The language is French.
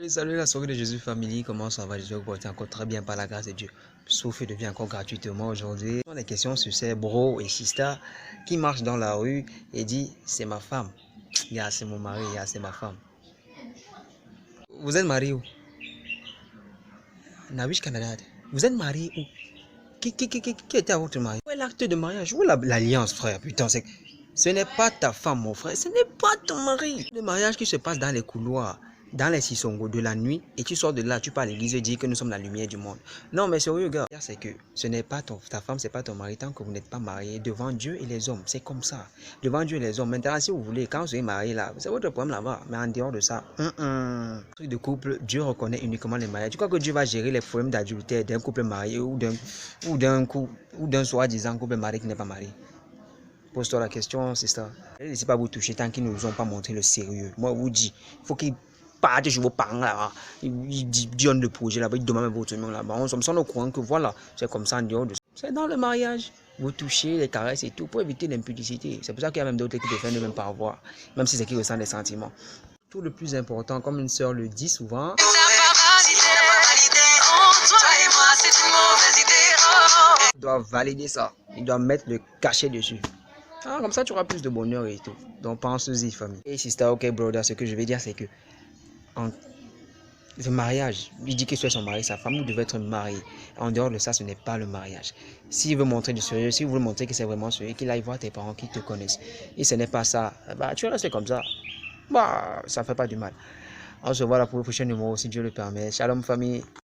Salut la soirée de Jésus Family, comment ça va? J'espère que vous portez encore très bien par la grâce de Dieu. Le souffle devient encore gratuitement aujourd'hui. On a des questions sur ces bros et sisters qui marchent dans la rue et disent c'est ma femme. C'est mon mari, c'est ma femme. Vous êtes marié où? Nawish Canada. Vous êtes marié où? Qui était à votre mari? Où est l'acte de mariage? Où est l'alliance, frère? Putain, ce n'est pas ta femme, mon frère. Ce n'est pas ton mari. Le mariage qui se passe dans les couloirs, dans les sissongos de la nuit, et tu sors de là, tu pars à l'église et dis que nous sommes la lumière du monde. Non, mais sérieux, gars, c'est que ce n'est pas ta femme, c'est pas ton mari tant que vous n'êtes pas marié devant Dieu et les hommes. C'est comme ça. Devant Dieu et les hommes. Maintenant, si vous voulez, quand vous êtes marié là, c'est votre problème là-bas. Mais en dehors de ça, truc de couple, Dieu reconnaît uniquement les mariages. Tu crois que Dieu va gérer les problèmes d'adultère d'un couple marié ou d'un soi-disant couple marié qui n'est pas marié? Pose-toi la question, c'est ça. Ne laissez pas vous toucher tant qu'ils ne vous ont pas montré le sérieux. Moi, je vous dis, il faut qu'ils partent chez vos parents là-bas. Ils donnent le projet là-bas, ils demandent votre nom là-bas. On s'en au courant que voilà, c'est comme ça en dehors de ça. C'est dans le mariage. Vous touchez, les caresses et tout pour éviter l'impudicité. C'est pour ça qu'il y a même d'autres qui préfèrent ne même pas avoir, même si c'est qui ressentent des sentiments. Tout le plus important, comme une sœur le dit souvent, il doit valider ça. Il doit mettre le cachet dessus. Comme ça, tu auras plus de bonheur et tout. Donc, pense-y, famille. Et sister, ok, brother, ce que je vais dire, c'est que le mariage, il dit que soit son mari, sa femme, vous devez être marié. En dehors de ça, ce n'est pas le mariage. S'il veut montrer du sérieux, si vous voulez montrer que c'est vraiment sérieux, qu'il aille voir tes parents qui te connaissent. Et ce n'est pas ça, tu restes comme ça. Ça ne fait pas du mal. On se voit là pour le prochain numéro, si Dieu le permet. Shalom, famille.